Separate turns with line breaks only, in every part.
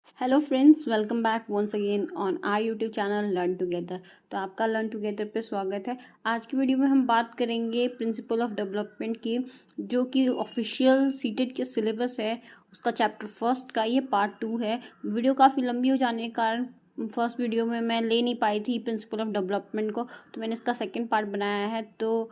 Hello friends, welcome back once again on our YouTube channel learn together. तो आपका learn together पे स्वागत है। आज की वीडियो में हम बात करेंगे प्रिंसिपल ऑफ डेवलपमेंट की, जो कि ऑफिशियल सीटेट के सिलेबस है उसका चैप्टर फर्स्ट का ये पार्ट 2 है। वीडियो काफ़ी लंबी हो जाने के कारण फर्स्ट वीडियो में मैं ले नहीं पाई थी प्रिंसिपल ऑफ डेवलपमेंट को, तो मैंने इसका सेकेंड पार्ट बनाया है। तो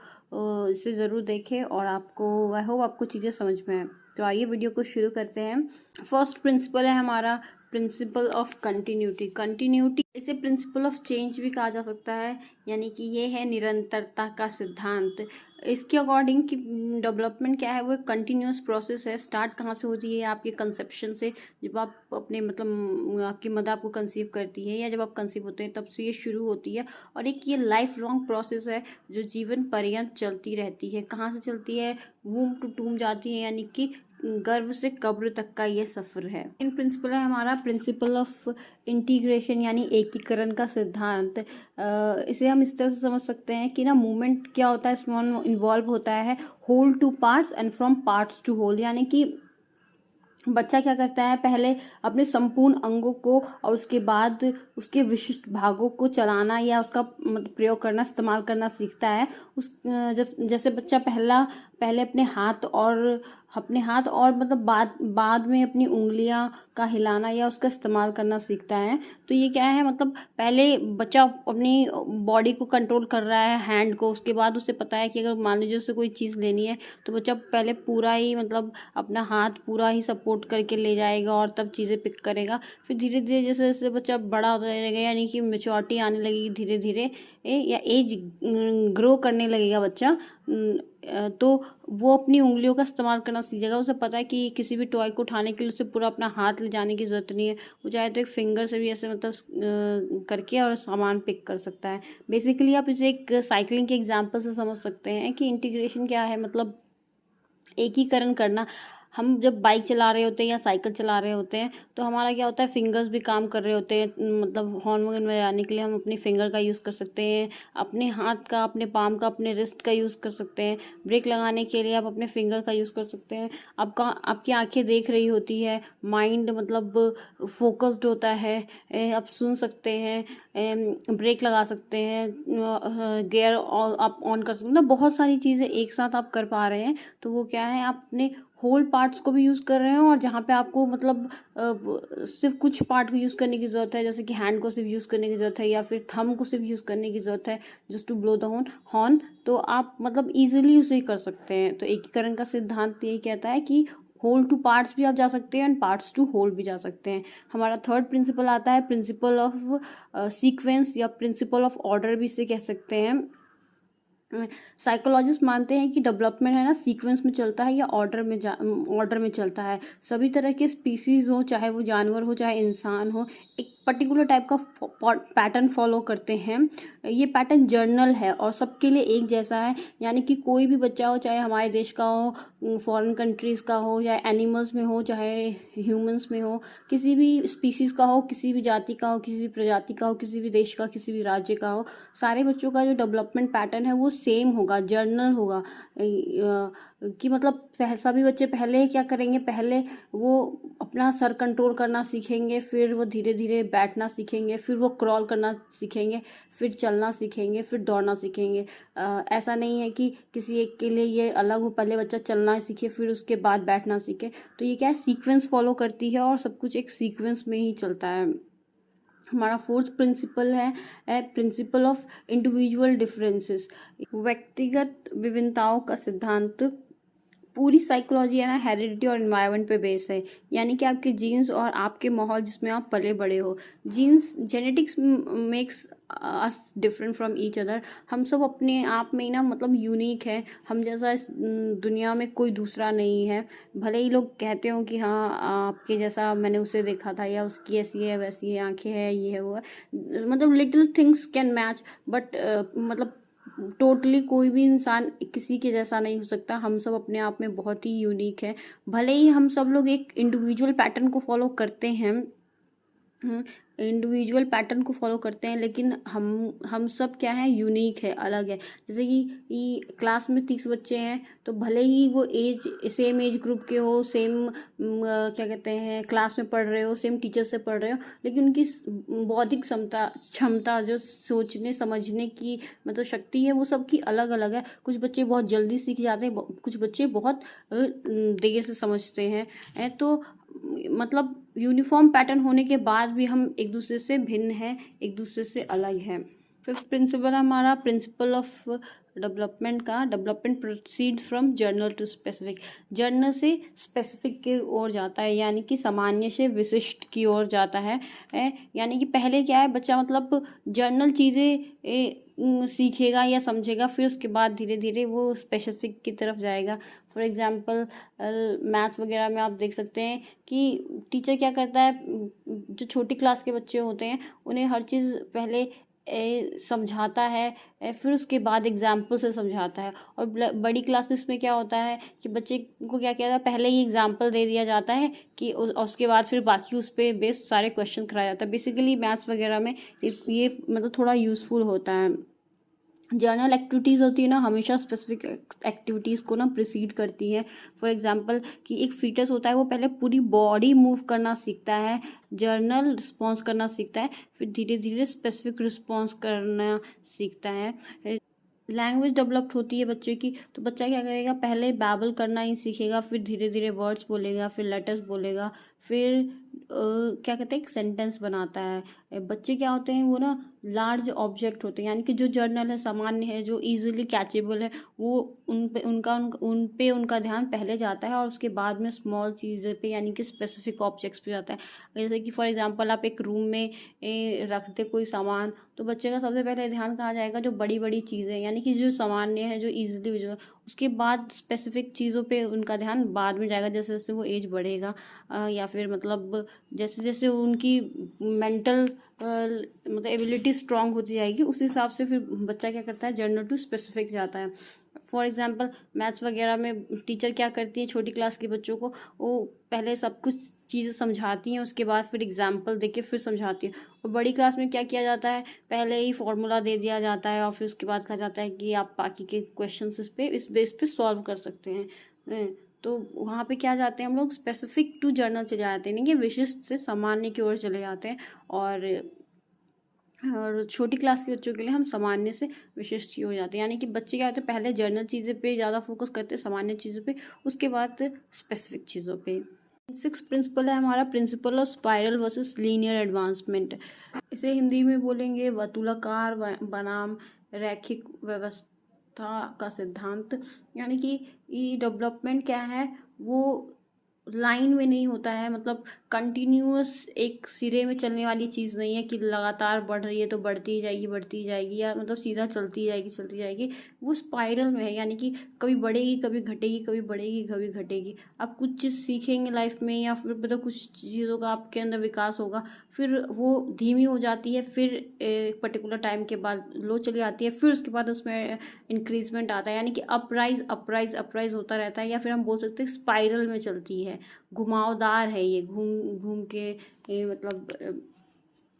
इसे ज़रूर देखें और आपको आई होप आपको चीज़ें समझ में आए। तो आइए वीडियो को शुरू करते हैं। फर्स्ट प्रिंसिपल है हमारा प्रिंसिपल ऑफ कंटिन्यूटी। कंटिन्यूटी इसे प्रिंसिपल ऑफ चेंज भी कहा जा सकता है, यानी कि ये है निरंतरता का सिद्धांत। इसके अकॉर्डिंग कि डेवलपमेंट क्या है, वो एक कंटिन्यूस प्रोसेस है। स्टार्ट कहाँ से होती है? आपके कंसेप्शन से, जब आप अपने आपकी मदर आपको कंसीव करती है या जब आप कंसीव होते हैं तब से ये शुरू होती है। और एक ये लाइफ लॉन्ग प्रोसेस है जो जीवन पर्यंत चलती रहती है। कहाँ से चलती है? वूम टू टूम जाती है, यानी कि गर्भ से कब्र तक का ये सफ़र है। इन प्रिंसिपल है हमारा प्रिंसिपल ऑफ इंटीग्रेशन, यानी एकीकरण का सिद्धांत। इसे हम इस तरह से समझ सकते हैं कि ना मूवमेंट क्या होता है, इसमें इन्वॉल्व होता है whole to parts and from parts to whole. यानी कि बच्चा क्या करता है, पहले अपने संपूर्ण अंगों को और उसके बाद उसके विशिष्ट भागों को चलाना या उसका प्रयोग करना, इस्तेमाल करना सीखता है। जब जैसे बच्चा पहले अपने हाथ और बाद में अपनी उंगलियां का हिलाना या उसका इस्तेमाल करना सीखता है। तो ये क्या है, पहले बच्चा अपनी बॉडी को कंट्रोल कर रहा है, हैंड को। उसके बाद उसे पता है कि अगर मान लीजिए उसे कोई चीज़ लेनी है तो बच्चा पहले पूरा ही अपना हाथ पूरा ही सपोर्ट करके ले जाएगा और तब चीज़ें पिक करेगा। फिर धीरे धीरे जैसे जैसे बच्चा बड़ा होता जाएगा, यानी कि मेच्योरिटी आने लगेगी धीरे धीरे, या एज ग्रो करने लगेगा बच्चा, तो वो अपनी उंगलियों का इस्तेमाल करना सीख जाएगा। उसे पता है कि किसी भी टॉय को उठाने के लिए उसे पूरा अपना हाथ ले जाने की ज़रूरत नहीं है। वो चाहे तो एक फिंगर से भी ऐसे करके और सामान पिक कर सकता है। बेसिकली आप इसे एक साइकिलिंग के एग्जाम्पल से समझ सकते हैं कि इंटीग्रेशन क्या है, एकीकरण करना। हम जब बाइक चला रहे होते हैं या साइकिल चला रहे होते हैं तो हमारा क्या होता है, फिंगर्स भी काम कर रहे होते हैं। हॉर्न वगैरह बजाने के लिए हम अपनी फिंगर का यूज़ कर सकते हैं, अपने हाथ का, अपने पाम का, अपने रिस्ट का यूज़ कर सकते हैं। ब्रेक लगाने के लिए आप अपने फिंगर का यूज़ कर सकते हैं। आपकी आंखें देख रही होती है, माइंड फोकस्ड होता है, आप सुन सकते हैं, ब्रेक लगा सकते हैं, गियर आप ऑन कर सकते हैं। बहुत सारी चीज़ें एक साथ आप कर पा रहे हैं। तो वो क्या है, आप अपने होल पार्ट्स को भी यूज़ कर रहे हैं, और जहाँ पे आपको सिर्फ कुछ पार्ट को यूज़ करने की ज़रूरत है, जैसे कि हैंड को सिर्फ यूज़ करने की ज़रूरत है या फिर थंब को सिर्फ यूज़ करने की ज़रूरत है just to blow the horn, तो आप ईजिली उसे कर सकते हैं। तो एकीकरण का सिद्धांत यही कहता है कि होल टू पार्ट्स भी आप जा सकते हैं एंड पार्ट्स टू होल भी जा सकते हैं। हमारा थर्ड प्रिंसिपल आता है प्रिंसिपल ऑफ सीक्वेंस, या प्रिंसिपल ऑफ ऑर्डर भी इसे कह सकते हैं। साइकोलॉजिस्ट मानते हैं कि डेवलपमेंट है ना, सीक्वेंस में चलता है या ऑर्डर में चलता है। सभी तरह के स्पीसीज हो, चाहे वो जानवर हो चाहे इंसान हो, एक पर्टिकुलर टाइप का पैटर्न फॉलो करते हैं। ये पैटर्न जर्नल है और सबके लिए एक जैसा है। यानी कि कोई भी बच्चा हो, चाहे हमारे देश का हो, फॉरेन कंट्रीज़ का हो, या एनिमल्स में हो चाहे ह्यूमंस में हो, किसी भी स्पीसीज़ का हो, किसी भी जाति का हो, किसी भी प्रजाति का हो, किसी भी देश का, किसी भी राज्य का हो, सारे बच्चों का जो डेवलपमेंट पैटर्न है वो सेम होगा, जर्नल होगा। कि सभी बच्चे पहले क्या करेंगे, पहले वो अपना सर कंट्रोल करना सीखेंगे, फिर वो धीरे धीरे बैठना सीखेंगे, फिर वो क्रॉल करना सीखेंगे, फिर चलना सीखेंगे, फिर दौड़ना सीखेंगे। ऐसा नहीं है कि किसी एक के लिए ये अलग हो, पहले बच्चा चलना सीखे फिर उसके बाद बैठना सीखे। तो ये क्या है, सीक्वेंस फॉलो करती है और सब कुछ एक सीक्वेंस में ही चलता है। हमारा फोर्थ प्रिंसिपल है प्रिंसिपल ऑफ इंडिविजुअल डिफरेंसेस, व्यक्तिगत विभिन्नताओं का सिद्धांत। पूरी साइकोलॉजी है ना, हेरिडिटी और एनवायरनमेंट पे बेस है। यानी कि आपके जीन्स और आपके माहौल जिसमें आप पले बड़े हो, genetics makes us different from each other. हम सब अपने आप में ही ना यूनिक है। हम जैसा इस दुनिया में कोई दूसरा नहीं है। भले ही लोग कहते हो कि हाँ आपके जैसा मैंने उसे देखा था, या उसकी ऐसी है वैसी है, आंखें है, ये है वो है, little things can match, but totally कोई भी इंसान किसी के जैसा नहीं हो सकता। हम सब अपने आप में बहुत ही यूनिक है। भले ही हम सब लोग एक इंडिविजुअल पैटर्न को फॉलो करते हैं, इंडिविजुअल पैटर्न को फॉलो करते हैं, लेकिन हम सब क्या है, यूनिक है, अलग है। जैसे कि क्लास में 30 बच्चे हैं, तो भले ही वो सेम एज ग्रुप के हो, सेम क्या कहते हैं, क्लास में पढ़ रहे हो, सेम टीचर से पढ़ रहे हो, लेकिन उनकी बौद्धिक क्षमता जो सोचने समझने की मतलब शक्ति है, वो सबकी अलग अलग है। कुछ बच्चे बहुत जल्दी सीख जाते हैं, कुछ बच्चे बहुत देर से समझते हैं। तो मतलब यूनिफॉर्म पैटर्न होने के बाद भी हम एक दूसरे से भिन्न हैं, एक दूसरे से अलग हैं। फिफ्थ प्रिंसिपल है हमारा प्रिंसिपल ऑफ डेवलपमेंट का, development proceed from general to specific. General से स्पेसिफिक की ओर जाता है, यानी कि सामान्य से विशिष्ट की ओर जाता है। यानी कि पहले क्या है, बच्चा मतलब जर्नल चीज़ें सीखेगा या समझेगा, फिर उसके बाद धीरे धीरे वो स्पेसिफिक की तरफ जाएगा। फॉर एग्जांपल मैथ्स वगैरह में आप देख सकते हैं कि टीचर क्या करता है, जो छोटी क्लास के बच्चे होते हैं उन्हें हर चीज़ पहले समझाता है, फिर उसके बाद एग्जाम्पल से समझाता है। और बड़ी क्लासेस में क्या होता है कि बच्चे को क्या किया जाता है, पहले ही एग्जाम्पल दे दिया जाता है कि उसके बाद फिर बाकी उस पर बेस्ड सारे क्वेश्चन कराया जाता है। बेसिकली मैथ्स वगैरह में ये मतलब थोड़ा यूज़फुल होता है। जर्नल एक्टिविटीज़ होती है ना, हमेशा स्पेसिफिक एक्टिविटीज़ को ना प्रिसीड करती है। फॉर एग्जांपल कि एक फीटस होता है, वो पहले पूरी बॉडी मूव करना सीखता है, जर्नल रिस्पॉन्स करना सीखता है, फिर धीरे धीरे स्पेसिफिक रिस्पॉन्स करना सीखता है। लैंग्वेज डेवलप्ड होती है बच्चे की, तो बच्चा क्या करेगा, पहले बैबल करना ही सीखेगा, फिर धीरे धीरे वर्ड्स बोलेगा, फिर लेटर्स बोलेगा, फिर क्या कहते हैं, एक सेंटेंस बनाता है। बच्चे क्या होते हैं, वो ना लार्ज ऑब्जेक्ट होते हैं, यानी कि जो जर्नल है, सामान्य है, जो इजीली कैचेबल है, वो उन पे उनका ध्यान पहले जाता है, और उसके बाद में स्मॉल चीज़ें पे यानी कि स्पेसिफिक ऑब्जेक्ट्स पे जाता है। जैसे कि फॉर एग्जांपल आप एक रूम में रखते कोई सामान, तो बच्चे का सबसे पहले ध्यान कहाँ जाएगा, जो बड़ी बड़ी चीज़ें यानी कि जो सामान्य है, जो ईजिली विजुअल, उसके बाद स्पेसिफिक चीज़ों पे उनका ध्यान बाद में जाएगा, जैसे जैसे वो एज बढ़ेगा, या फिर मतलब जैसे जैसे उनकी मेंटल मतलब एबिलिटी स्ट्रांग होती जाएगी, उस हिसाब से फिर बच्चा क्या करता है, जर्नल टू स्पेसिफिक जाता है। फॉर एग्जांपल मैथ्स वगैरह में टीचर क्या करती है, छोटी क्लास के बच्चों को वो पहले सब कुछ चीज़ें समझाती हैं, उसके बाद फिर एग्जाम्पल देके फिर समझाती है। और बड़ी क्लास में क्या किया जाता है, पहले ही फॉर्मूला दे दिया जाता है, और फिर उसके बाद कहा जाता है कि आप बाकी के क्वेश्चन इस बेस पे सॉल्व कर सकते हैं। तो वहाँ पे क्या जाते हैं हम लोग, स्पेसिफिक टू जर्नल चले जाते हैं, नहीं कि विशिष्ट से सामान्य की ओर चले जाते हैं। और छोटी क्लास के बच्चों के लिए हम सामान्य से विशिष्ट की ओर जाते हैं, यानी कि बच्चे क्या होते हैं, पहले जर्नल चीज़ें पे ज़्यादा फोकस करते हैं, सामान्य चीज़ों पे, उसके बाद स्पेसिफिक चीज़ों पे। सिक्स प्रिंसिपल है हमारा principle of spiral versus linear advancement. इसे हिंदी में बोलेंगे वर्तुलाकार बनाम रैखिक व्यवस्था का सिद्धांत। यानी कि ये डेवलपमेंट क्या है, वो लाइन में नहीं होता है, मतलब कंटिन्यूअस एक सिरे में चलने वाली चीज़ नहीं है कि लगातार बढ़ रही है तो बढ़ती ही जाएगी, बढ़ती ही जाएगी, या मतलब सीधा चलती जाएगी, चलती जाएगी। वो स्पाइरल में है, यानी कि कभी बढ़ेगी, कभी घटेगी, कभी बढ़ेगी, कभी घटेगी। आप कुछ चीज़ सीखेंगे लाइफ में, या फिर मतलब कुछ चीज़ों का आपके अंदर विकास होगा, फिर वो धीमी हो जाती है, फिर एक पर्टिकुलर टाइम के बाद लो चली आती है, फिर उसके बाद उसमें इंक्रीजमेंट आता है, यानी कि अपराइज अपराइज अपराइज होता रहता है। या फिर हम बोल सकते हैं स्पाइरल में चलती है, घुमावदार है, ये घूम घूम के मतलब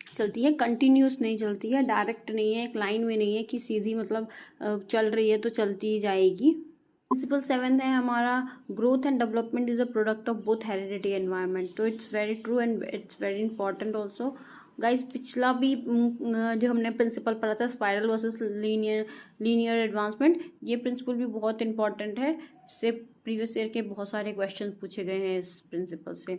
चलती है, कंटिन्यूस नहीं चलती है, डायरेक्ट नहीं है, एक लाइन में नहीं है कि सीधी मतलब चल रही है तो चलती ही जाएगी। प्रिंसिपल 7 है हमारा growth and development is a product of both heredity environment. तो it's very true and it's very important also. Guys पिछला भी जो हमने प्रिंसिपल पढ़ा था, स्पाइरल वर्सेस लीनियर एडवांसमेंट, ये प्रिंसिपल भी बहुत इंपॉर्टेंट है। इससे प्रीवियस ईयर के बहुत सारे क्वेश्चन पूछे गए हैं इस प्रिंसिपल से।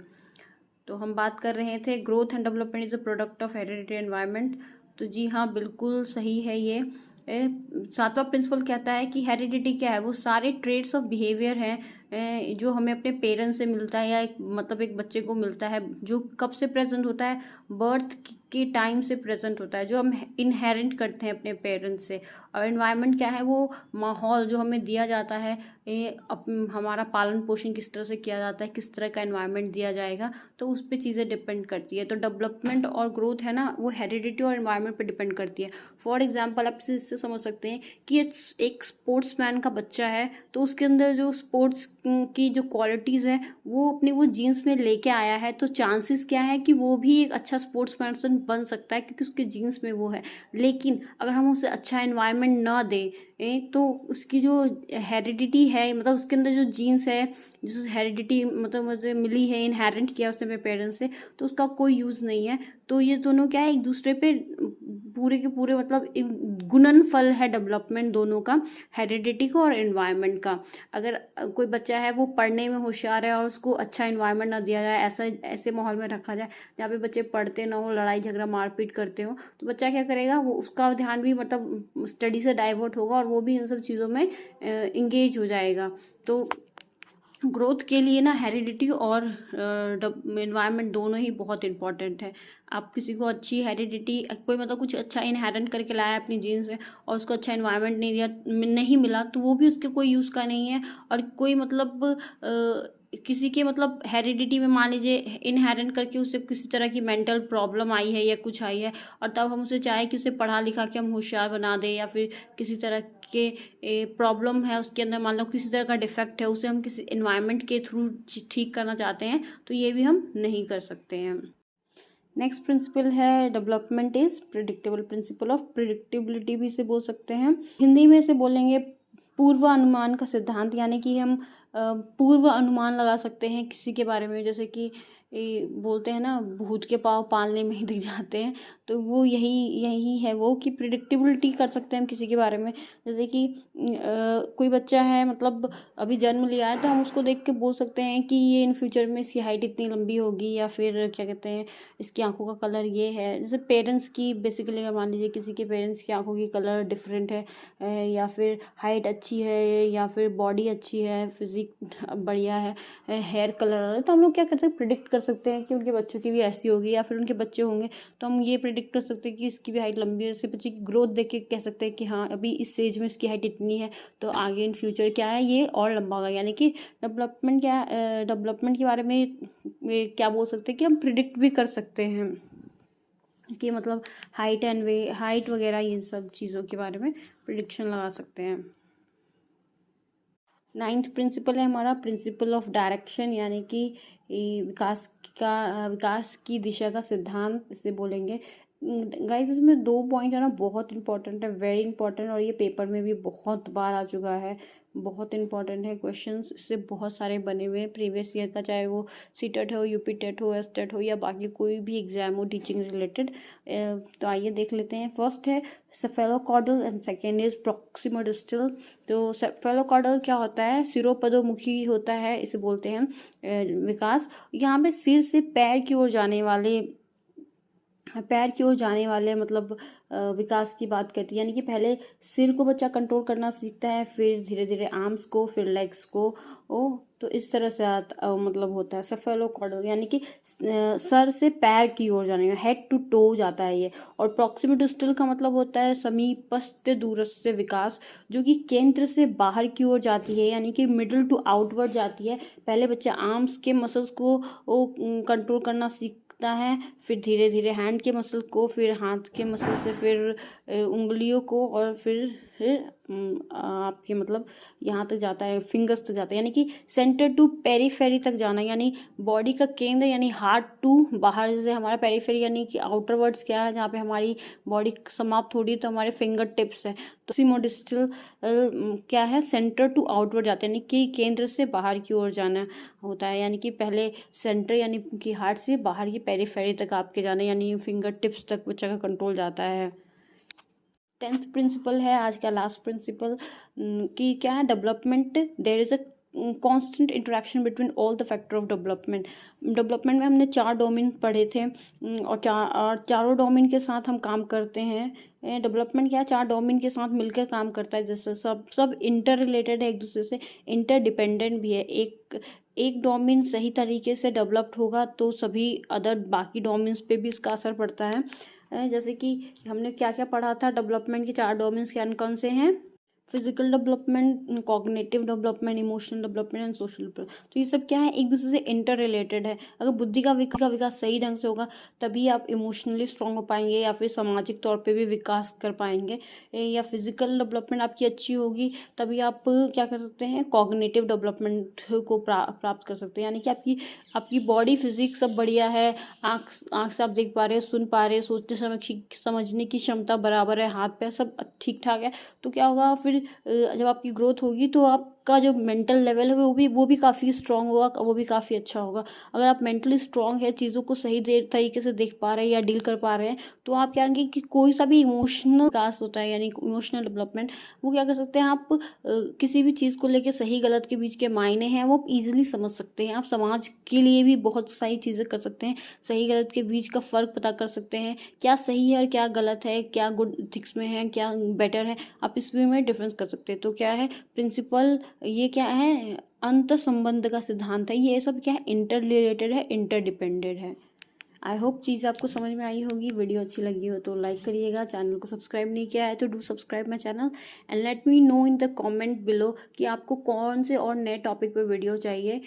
तो हम बात कर रहे थे growth and development is a product of heredity environment. तो जी हाँ, बिल्कुल सही है ये। सातवां प्रिंसिपल कहता है कि हेरिडिटी क्या है, वो सारे ट्रेड्स ऑफ बिहेवियर हैं जो हमें अपने पेरेंट्स से मिलता है, या मतलब एक बच्चे को मिलता है, जो कब से प्रेजेंट होता है, बर्थ के टाइम से प्रेजेंट होता है, जो हम इनहेरेंट करते हैं अपने पेरेंट्स से। और एनवायरनमेंट क्या है, वो माहौल जो हमें दिया जाता है, हमारा पालन पोषण किस तरह से किया जाता है, किस तरह का एनवायरनमेंट दिया जाएगा, तो उस पर चीज़ें डिपेंड करती है। तो डेवलपमेंट और ग्रोथ है ना, वो हेरिडिटी और एनवायरनमेंट पर डिपेंड करती है। फॉर एग्जाम्पल आप इससे समझ सकते हैं कि एक स्पोर्ट्समैन का बच्चा है, तो उसके अंदर जो स्पोर्ट्स की जो क्वालिटीज़ है वो अपने वो जीन्स में लेके आया है, तो चांसेस क्या है कि वो भी एक अच्छा स्पोर्ट्स पर्सन बन सकता है, क्योंकि उसके जीन्स में वो है। लेकिन अगर हम उसे अच्छा एनवायरनमेंट ना दें तो उसकी जो हेरिडिटी है, मतलब उसके अंदर जो जीन्स है, जो हेरिडिटी मतलब मुझे मिली है, इनहेरेंट किया उसने अपने पेरेंट्स से, तो उसका कोई यूज़ नहीं है। तो ये दोनों क्या है, एक दूसरे पे पूरे के पूरे मतलब एक गुणन फल है डेवलपमेंट दोनों का, हेरिडिटी का और एनवायरनमेंट का। अगर कोई बच्चा है वो पढ़ने में होशियार है और उसको अच्छा एनवायरनमेंट ना दिया जाए, ऐसे माहौल में रखा जाए जहाँ पे बच्चे पढ़ते ना हो, लड़ाई झगड़ा मारपीट करते हो, तो बच्चा क्या करेगा, वो उसका ध्यान भी मतलब स्टडी से डाइवर्ट होगा और वो भी इन सब चीज़ों में इंगेज हो जाएगा। तो ग्रोथ के लिए ना हेरिडिटी और एनवायरनमेंट दोनों ही बहुत इंपॉर्टेंट है। आप किसी को अच्छी हेरिडिटी, कोई मतलब कुछ अच्छा इनहेरेंट करके लाया है अपनी जीन्स में और उसको अच्छा एनवायरनमेंट नहीं मिला, तो वो भी उसके कोई यूज़ का नहीं है। और कोई मतलब किसी के मतलब हेरिडिटी में मान लीजिए इनहेरेंट करके उसे किसी तरह की मेंटल प्रॉब्लम आई है या कुछ आई है, और तब हम उसे चाहे कि उसे पढ़ा लिखा के हम होशियार बना दें, या फिर किसी तरह के प्रॉब्लम है उसके अंदर, मान लो किसी तरह का डिफेक्ट है, उसे हम किसी एनवायरनमेंट के थ्रू ठीक करना चाहते हैं, तो ये भी हम नहीं कर सकते हैं। नेक्स्ट प्रिंसिपल है development is predictable, principle of predictability भी इसे बोल सकते हैं। हिंदी में इसे बोलेंगे पूर्व अनुमान का सिद्धांत, यानी कि हम पूर्व अनुमान लगा सकते हैं किसी के बारे में, जैसे कि बोलते हैं ना, भूत के पाँव पालने में ही दिख जाते हैं, तो वो यही है वो, कि प्रिडिक्टेबिलिटी कर सकते हैं हम किसी के बारे में। जैसे कि कोई बच्चा है, मतलब अभी जन्म लिया है, तो हम उसको देख के बोल सकते हैं कि ये इन फ्यूचर में इसकी हाइट इतनी लंबी होगी, या फिर क्या कहते हैं, इसकी आंखों का कलर ये है। जैसे पेरेंट्स की बेसिकली अगर मान लीजिए किसी के पेरेंट्स की आंखों की कलर डिफरेंट है, या फिर हाइट अच्छी है, या फिर बॉडी अच्छी है, फिजिक बढ़िया है, हेयर कलर है, तो हम लोग क्या कर सकते हैं, प्रिडिक्ट कर सकते हैं कि उनके बच्चों की भी ऐसी होगी, या फिर उनके बच्चे होंगे तो हम ये प्रिडिक्ट कर सकते हैं कि इसकी भी हाइट लंबी है। इसके बच्चे की ग्रोथ देख के कह सकते हैं कि हाँ अभी इस एज में इसकी हाइट इतनी है, तो आगे इन फ्यूचर क्या है ये और लंबा होगा। यानी कि डेवलपमेंट के बारे में क्या बोल सकते हैं कि हम प्रिडिक्ट भी कर सकते हैं कि मतलब हाइट वगैरह इन सब चीज़ों के बारे में प्रिडिक्शन लगा सकते हैं। 9th प्रिंसिपल है हमारा प्रिंसिपल ऑफ डायरेक्शन, यानी कि विकास की दिशा का सिद्धांत इसे बोलेंगे। गाइस इसमें 2 पॉइंट है ना, बहुत इंपॉर्टेंट है, वेरी इंपॉर्टेंट, और ये पेपर में भी बहुत बार आ चुका है, बहुत इंपॉर्टेंट है। क्वेश्चंस इससे बहुत सारे बने हुए हैं प्रीवियस ईयर का, चाहे वो सीटेट हो, यूपी टेट हो, एसटेट हो, या बाकी कोई भी एग्जाम हो टीचिंग रिलेटेड। तो आइए देख लेते हैं। फर्स्ट है cephalocaudal and second is proximal distal. तो सेफेलोकॉर्डल क्या होता है, सिरोपदोमुखी होता है, इसे बोलते हैं विकास। यहाँ पे सिर से पैर की ओर जाने वाले मतलब विकास की बात करती है। यानी कि पहले सिर को बच्चा कंट्रोल करना सीखता है, फिर धीरे धीरे आर्म्स को, फिर लेग्स को, तो इस तरह से मतलब होता है सेफेलोकॉर्डल, यानी कि सर से पैर की ओर जाने का, हेड टू टो जाता है ये। और प्रॉक्सिमल डिस्टल का मतलब होता है समीपस्थ दूरस्थ विकास, जो कि केंद्र से बाहर की ओर जाती है, यानी कि मिडिल टू आउटवर्ड जाती है। पहले बच्चा आर्म्स के मसल्स को कंट्रोल करना सीखता है, फिर धीरे धीरे हैंड के मसल को, फिर हाथ के मसल से, फिर उंगलियों को, और फिर आपके मतलब यहाँ तक जाता है, फिंगर्स तक जाता है, यानी कि सेंटर टू पेरीफेरी तक जाना, यानी बॉडी का केंद्र, यानी हार्ट टू बाहर, जैसे हमारा पेरीफेरी यानी कि आउटरवर्ड्स क्या है, जहाँ पे हमारी बॉडी समाप्त हो रही है, तो हमारे फिंगर टिप्स है। तो सिमोडिस्टल क्या है, सेंटर टू आउटवर्ड जाते हैं, यानी कि केंद्र से बाहर की ओर जाना होता है। यानी कि पहले सेंटर यानी कि हार्ट से बाहर की पेरीफेरी तक आपके जाना, यानी फिंगर टिप्स तक बच्चा का कंट्रोल जाता है। 10th प्रिंसिपल है आज का लास्ट प्रिंसिपल, कि क्या है, development there is a constant interaction between all the factor of development. Development में हमने 4 डोमेन पढ़े थे, और चारों डोमेन के साथ हम काम करते हैं। डेवलपमेंट क्या है, 4 डोमेन के साथ मिलकर काम करता है, जैसे सब इंटर रिलेटेड है, एक दूसरे से इंटरडिपेंडेंट भी है। एक डोमेन सही तरीके से डेवलप्ड होगा तो सभी अदर बाकी डोमेन्स पे भी इसका असर पड़ता है। जैसे कि हमने क्या क्या पढ़ा था, डेवलपमेंट के 4 डोमेन्स कौन कौन से हैं, physical development, cognitive development, emotional development and social development. तो ये सब क्या है, एक दूसरे से इंटर रिलेटेड है। अगर बुद्धि का विकास सही ढंग से होगा तभी आप इमोशनली स्ट्रांग हो पाएंगे या फिर सामाजिक तौर पे भी विकास कर पाएंगे। या फिजिकल डेवलपमेंट आपकी अच्छी होगी तभी आप क्या कर सकते हैं, कॉग्निटिव डेवलपमेंट को प्राप्त कर सकते हैं। यानी कि आपकी आपकी बॉडी फिजिक्स सब बढ़िया है, आँख आँख से आप देख पा रहे हैं, सुन पा रहे हैं, सोचने समझने की क्षमता बराबर है, हाथ पैर सब ठीक ठाक है, तो क्या होगा फिर जब आपकी ग्रोथ होगी तो आपका जो मेंटल लेवल है वो भी काफ़ी स्ट्रांग होगा, वो भी काफ़ी अच्छा होगा। अगर आप मेंटली स्ट्रांग है, चीज़ों को सही तरीके से देख पा रहे हैं या डील कर पा रहे हैं, तो आप क्या कहेंगे कि कोई सा भी इमोशनल विकास होता है यानी इमोशनल डेवलपमेंट, वो क्या कर सकते हैं आप किसी भी चीज़ को लेके सही गलत के बीच के मायने हैं वो ईजिली समझ सकते हैं। आप समाज के लिए भी बहुत सारी चीज़ें कर सकते हैं, सही गलत के बीच का फ़र्क पता कर सकते हैं, क्या सही है और क्या गलत है, क्या गुड एथिक्स में है, क्या बेटर है, आप इस वे में डिफरेंस कर सकते हैं। तो क्या है प्रिंसिपल, ये क्या है, अंत संबंध का सिद्धांत है। ये सब क्या है, इंटर रिलेटेड है, इंटरडिपेंडेंट है। आई होप चीज़ आपको समझ में आई होगी। वीडियो अच्छी लगी हो तो लाइक करिएगा, चैनल को सब्सक्राइब नहीं किया है तो do subscribe my channel and let me know in the comment below कि आपको कौन से और नए टॉपिक पे वीडियो चाहिए।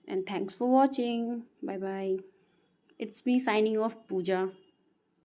And thanks for watching, bye bye. It's me signing off, Puja.